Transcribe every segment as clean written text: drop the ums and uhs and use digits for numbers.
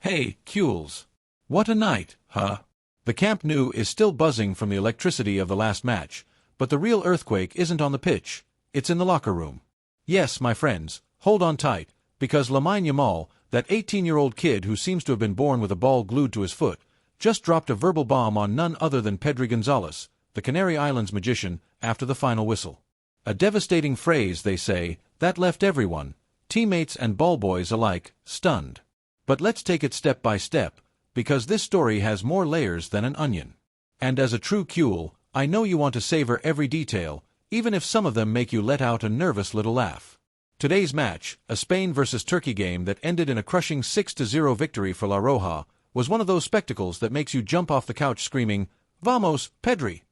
Hey, Kules. What a night, huh? The Camp Nou is still buzzing from the electricity of the last match, but the real earthquake isn't on the pitch, it's in the locker room. Yes, my friends, hold on tight, because Lamine Yamal, that 18-year-old kid who seems to have been born with a ball glued to his foot, just dropped a verbal bomb on none other than Pedri Gonzalez, the Canary Islands magician, after the final whistle. A devastating phrase, they say, that left everyone, teammates and ball boys alike, stunned. But let's take it step by step, because this story has more layers than an onion. And as a true Cule, I know you want to savor every detail, even if some of them make you let out a nervous little laugh. Today's match, a Spain vs Turkey game that ended in a crushing 6-0 victory for La Roja, was one of those spectacles that makes you jump off the couch screaming, "Vamos, Pedri!"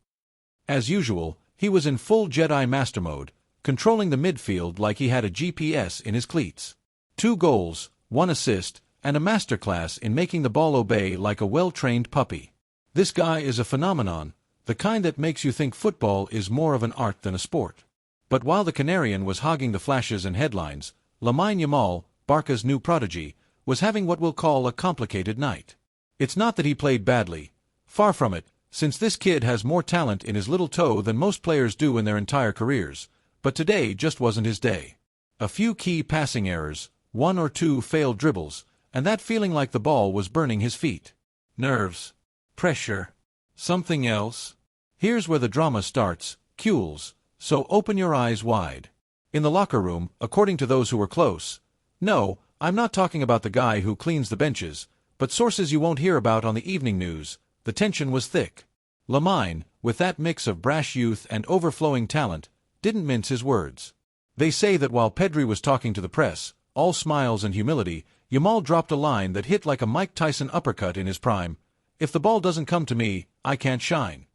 As usual, he was in full Jedi Master mode, controlling the midfield like he had a GPS in his cleats. 2 goals, 1 assist, and a masterclass in making the ball obey like a well-trained puppy. This guy is a phenomenon, the kind that makes you think football is more of an art than a sport. But while the Canarian was hogging the flashes and headlines, Lamine Yamal, Barca's new prodigy, was having what we'll call a complicated night. It's not that he played badly. Far from it, since this kid has more talent in his little toe than most players do in their entire careers, but today just wasn't his day. A few key passing errors, 1 or 2 failed dribbles, and that feeling like the ball was burning his feet. Nerves. Pressure. Something else? Here's where the drama starts, Kules, so open your eyes wide. In the locker room, according to those who were close. No, I'm not talking about the guy who cleans the benches, but sources you won't hear about on the evening news. The tension was thick. Lamine, with that mix of brash youth and overflowing talent, didn't mince his words. They say that while Pedri was talking to the press, all smiles and humility, Yamal dropped a line that hit like a Mike Tyson uppercut in his prime. If the ball doesn't come to me, I can't shine.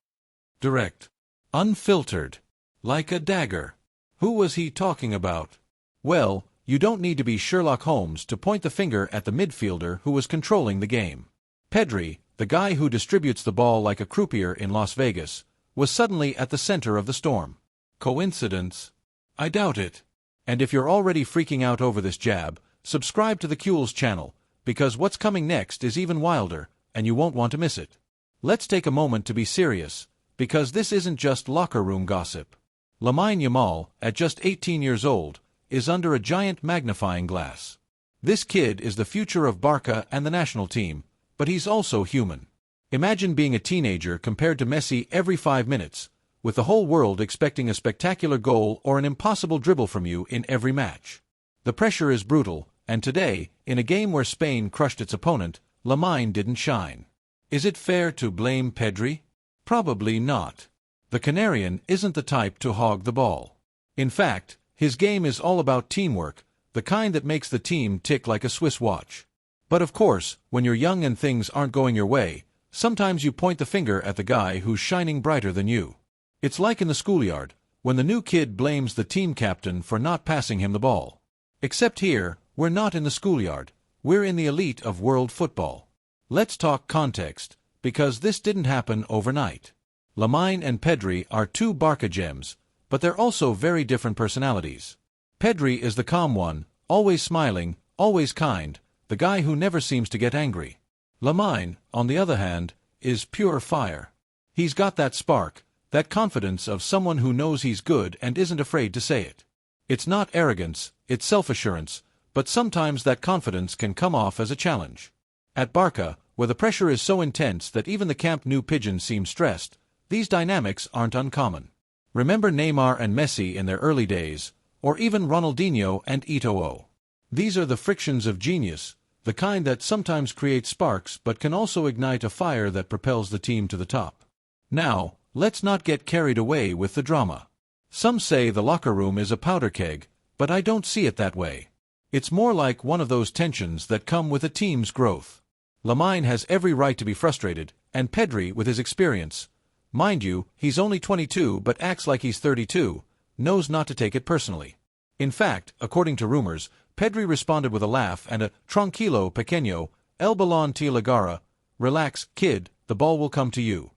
Direct. Unfiltered. Like a dagger. Who was he talking about? Well, you don't need to be Sherlock Holmes to point the finger at the midfielder who was controlling the game. Pedri, the guy who distributes the ball like a croupier in Las Vegas, was suddenly at the center of the storm. Coincidence? I doubt it. And if you're already freaking out over this jab, subscribe to the Kules channel, because what's coming next is even wilder, and you won't want to miss it. Let's take a moment to be serious, because this isn't just locker room gossip. Lamine Yamal, at just 18 years old, is under a giant magnifying glass. This kid is the future of Barca and the national team, but he's also human. Imagine being a teenager compared to Messi every 5 minutes, with the whole world expecting a spectacular goal or an impossible dribble from you in every match. The pressure is brutal, and today, in a game where Spain crushed its opponent, Lamine didn't shine. Is it fair to blame Pedri? Probably not. The Canarian isn't the type to hog the ball. In fact, his game is all about teamwork, the kind that makes the team tick like a Swiss watch. But of course, when you're young and things aren't going your way, sometimes you point the finger at the guy who's shining brighter than you. It's like in the schoolyard, when the new kid blames the team captain for not passing him the ball. Except here, we're not in the schoolyard, we're in the elite of world football. Let's talk context, because this didn't happen overnight. Lamine and Pedri are 2 Barca gems, but they're also very different personalities. Pedri is the calm one, always smiling, always kind, the guy who never seems to get angry. Lamine, on the other hand, is pure fire. He's got that spark, that confidence of someone who knows he's good and isn't afraid to say it. It's not arrogance, it's self-assurance, but sometimes that confidence can come off as a challenge. At Barca, where the pressure is so intense that even the Camp Nou pigeons seem stressed, these dynamics aren't uncommon. Remember Neymar and Messi in their early days, or even Ronaldinho and Eto'o. These are the frictions of genius, the kind that sometimes creates sparks but can also ignite a fire that propels the team to the top. Now, let's not get carried away with the drama. Some say the locker room is a powder keg, but I don't see it that way. It's more like one of those tensions that come with a team's growth. Lamine has every right to be frustrated, and Pedri, with his experience, mind you, he's only 22 but acts like he's 32, knows not to take it personally. In fact, according to rumors, Pedri responded with a laugh and a "Tranquilo, pequeño, el balón te llegará, relax, kid, the ball will come to you."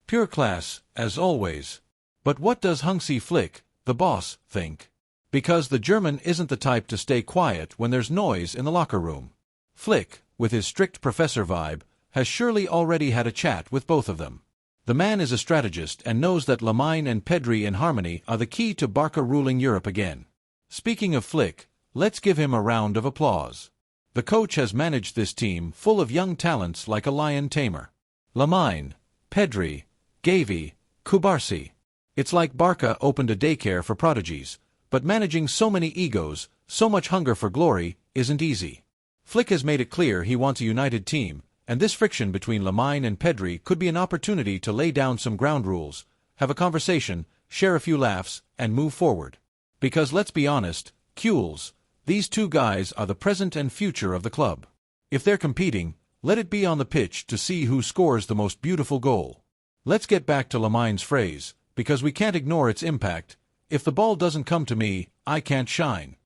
Pure class, as always. But what does Hansi Flick, the boss, think? Because the German isn't the type to stay quiet when there's noise in the locker room. Flick, with his strict professor vibe, has surely already had a chat with both of them. The man is a strategist and knows that Lamine and Pedri in harmony are the key to Barça ruling Europe again. Speaking of Flick, let's give him a round of applause. The coach has managed this team full of young talents like a lion tamer. Lamine, Pedri, GAVI, Barça. It's like Barça opened a daycare for prodigies, but managing so many egos, so much hunger for glory, isn't easy. Flick has made it clear he wants a united team, and this friction between Lamine and Pedri could be an opportunity to lay down some ground rules, have a conversation, share a few laughs, and move forward. Because let's be honest, Cules, these two guys are the present and future of the club. If they're competing, let it be on the pitch to see who scores the most beautiful goal. Let's get back to Lamine's phrase, because we can't ignore its impact: if the ball doesn't come to me, I can't shine.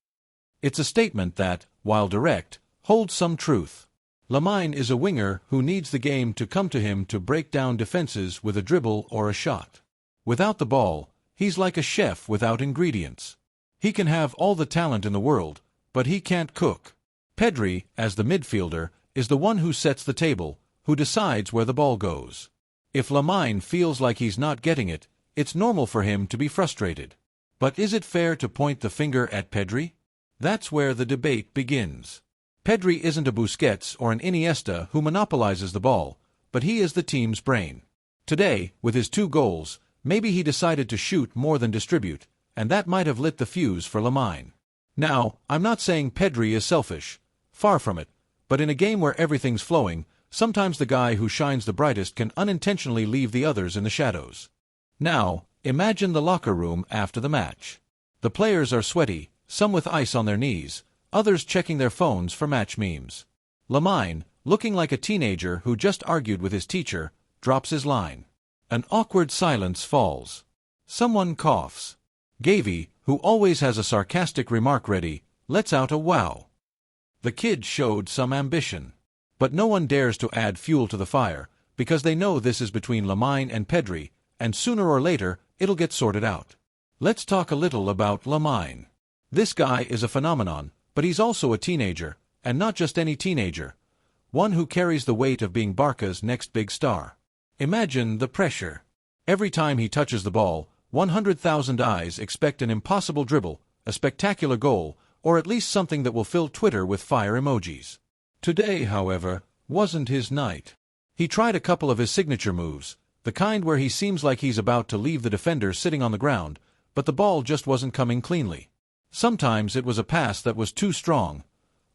It's a statement that, while direct, holds some truth. Lamine is a winger who needs the game to come to him to break down defenses with a dribble or a shot. Without the ball, he's like a chef without ingredients. He can have all the talent in the world, but he can't cook. Pedri, as the midfielder, is the one who sets the table, who decides where the ball goes. If Lamine feels like he's not getting it, it's normal for him to be frustrated. But is it fair to point the finger at Pedri? That's where the debate begins. Pedri isn't a Busquets or an Iniesta who monopolizes the ball, but he is the team's brain. Today, with his 2 goals, maybe he decided to shoot more than distribute, and that might have lit the fuse for Lamine. Now, I'm not saying Pedri is selfish, far from it, but in a game where everything's flowing, sometimes the guy who shines the brightest can unintentionally leave the others in the shadows. Now, imagine the locker room after the match. The players are sweaty, some with ice on their knees, others checking their phones for match memes. Lamine, looking like a teenager who just argued with his teacher, drops his line. An awkward silence falls. Someone coughs. GAVI, who always has a sarcastic remark ready, lets out a wow. The kid showed some ambition. But no one dares to add fuel to the fire, because they know this is between Lamine and Pedri, and sooner or later, it'll get sorted out. Let's talk a little about Lamine. This guy is a phenomenon, but he's also a teenager, and not just any teenager. One who carries the weight of being Barca's next big star. Imagine the pressure. Every time he touches the ball, 100,000 eyes expect an impossible dribble, a spectacular goal, or at least something that will fill Twitter with fire emojis. Today, however, wasn't his night. He tried a couple of his signature moves, the kind where he seems like he's about to leave the defender sitting on the ground, but the ball just wasn't coming cleanly. Sometimes it was a pass that was too strong.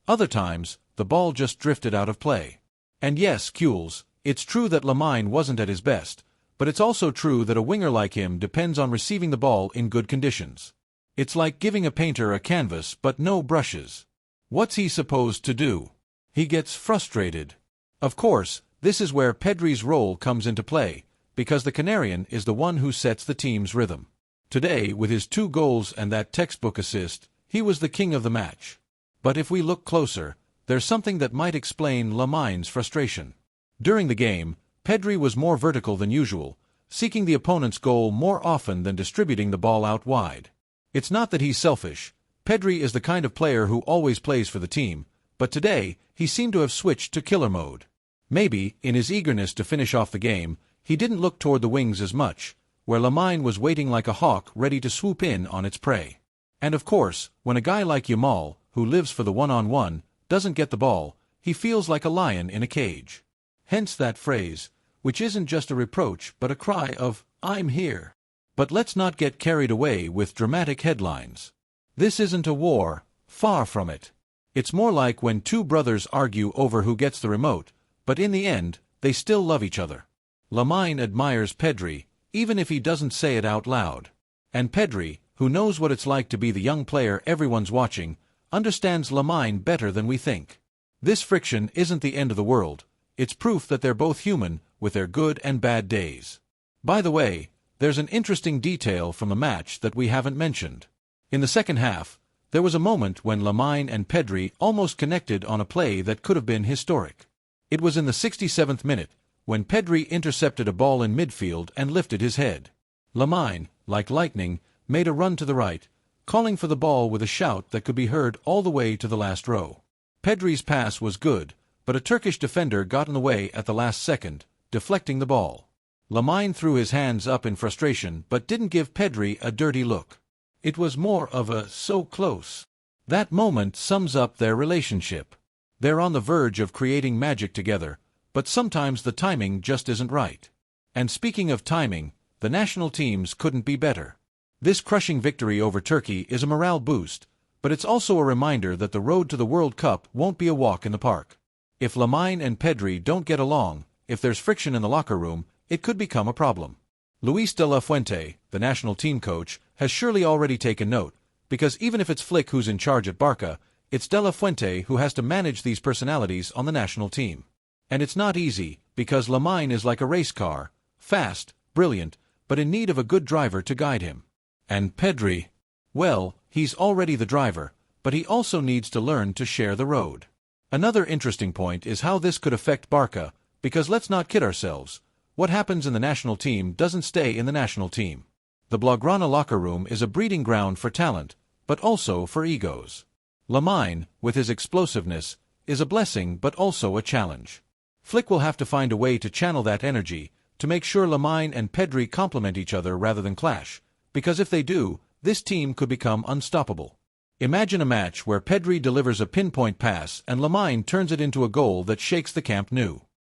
Other times, the ball just drifted out of play. And yes, Cules, it's true that Lamine wasn't at his best, but it's also true that a winger like him depends on receiving the ball in good conditions. It's like giving a painter a canvas but no brushes. What's he supposed to do? He gets frustrated. Of course, this is where Pedri's role comes into play, because the Canarian is the one who sets the team's rhythm. Today, with his 2 goals and that textbook assist, he was the king of the match. But if we look closer, there's something that might explain Lamine's frustration. During the game, Pedri was more vertical than usual, seeking the opponent's goal more often than distributing the ball out wide. It's not that he's selfish. Pedri is the kind of player who always plays for the team, but today, he seemed to have switched to killer mode. Maybe, in his eagerness to finish off the game, he didn't look toward the wings as much, where Lamine was waiting like a hawk ready to swoop in on its prey. And of course, when a guy like Yamal, who lives for the one-on-one, doesn't get the ball, he feels like a lion in a cage. Hence that phrase, which isn't just a reproach but a cry of, "I'm here." But let's not get carried away with dramatic headlines. This isn't a war, far from it. It's more like when 2 brothers argue over who gets the remote, but in the end, they still love each other. Lamine admires Pedri, even if he doesn't say it out loud. And Pedri, who knows what it's like to be the young player everyone's watching, understands Lamine better than we think. This friction isn't the end of the world. It's proof that they're both human, with their good and bad days. By the way, there's an interesting detail from the match that we haven't mentioned. In the second half, there was a moment when Lamine and Pedri almost connected on a play that could have been historic. It was in the 67th minute, when Pedri intercepted a ball in midfield and lifted his head. Lamine, like lightning, made a run to the right, calling for the ball with a shout that could be heard all the way to the last row. Pedri's pass was good, but a Turkish defender got in the way at the last second, deflecting the ball. Lamine threw his hands up in frustration but didn't give Pedri a dirty look. It was more of a "so close." That moment sums up their relationship. They're on the verge of creating magic together, but sometimes the timing just isn't right. And speaking of timing, the national teams couldn't be better. This crushing victory over Turkey is a morale boost, but it's also a reminder that the road to the World Cup won't be a walk in the park. If Lamine and Pedri don't get along, if there's friction in the locker room, it could become a problem. Luis de la Fuente, the national team coach, has surely already taken note, because even if it's Flick who's in charge at Barça, it's de la Fuente who has to manage these personalities on the national team. And it's not easy, because Lamine is like a race car, fast, brilliant, but in need of a good driver to guide him. And Pedri, well, he's already the driver, but he also needs to learn to share the road. Another interesting point is how this could affect Barça, because let's not kid ourselves, what happens in the national team doesn't stay in the national team. The Blaugrana locker room is a breeding ground for talent, but also for egos. Lamine, with his explosiveness, is a blessing but also a challenge. Flick will have to find a way to channel that energy, to make sure Lamine and Pedri complement each other rather than clash, because if they do, this team could become unstoppable. Imagine a match where Pedri delivers a pinpoint pass and Lamine turns it into a goal that shakes the Camp Nou.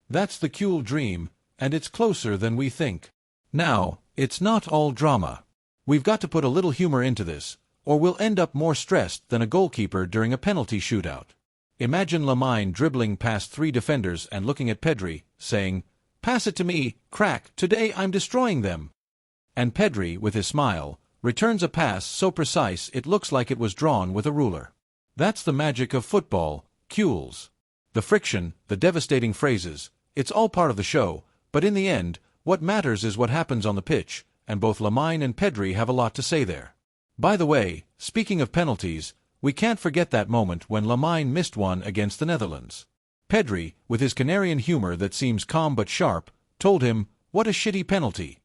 That's the Cule dream, and it's closer than we think. Now, it's not all drama. We've got to put a little humor into this, or we'll end up more stressed than a goalkeeper during a penalty shootout. Imagine Lamine dribbling past 3 defenders and looking at Pedri, saying, "Pass it to me, crack, today I'm destroying them." And Pedri, with his smile, returns a pass so precise it looks like it was drawn with a ruler. That's the magic of football, Cules. The friction, the devastating phrases, it's all part of the show, but in the end, what matters is what happens on the pitch, and both Lamine and Pedri have a lot to say there. By the way, speaking of penalties, we can't forget that moment when Lamine missed one against the Netherlands. Pedri, with his Canarian humor that seems calm but sharp, told him, "What a shitty penalty."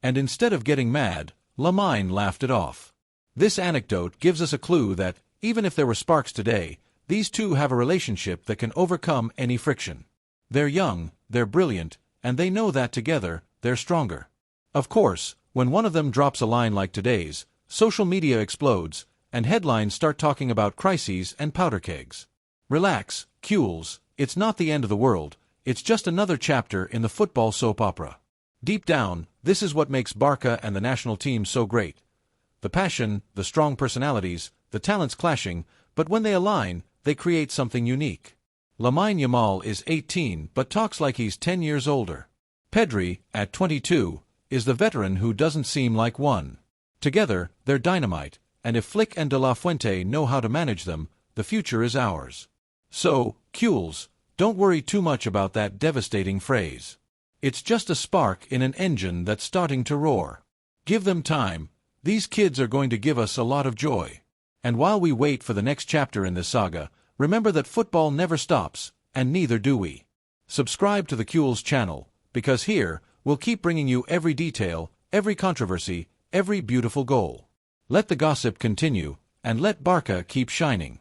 And instead of getting mad, Lamine laughed it off. This anecdote gives us a clue that, even if there were sparks today, these two have a relationship that can overcome any friction. They're young, they're brilliant, and they know that together, they're stronger. Of course, when one of them drops a line like today's, social media explodes, and headlines start talking about crises and powder kegs. Relax, Cules, it's not the end of the world, it's just another chapter in the football soap opera. Deep down, this is what makes Barça and the national team so great. The passion, the strong personalities, the talents clashing, but when they align, they create something unique. Lamine Yamal is 18 but talks like he's 10 years older. Pedri, at 22, is the veteran who doesn't seem like one. Together, they're dynamite, and if Flick and de la Fuente know how to manage them, the future is ours. So, Cules, don't worry too much about that devastating phrase. It's just a spark in an engine that's starting to roar. Give them time, these kids are going to give us a lot of joy. And while we wait for the next chapter in this saga, remember that football never stops, and neither do we. Subscribe to the Cules channel, because here, we'll keep bringing you every detail, every controversy, every beautiful goal. Let the gossip continue, and let Barça keep shining.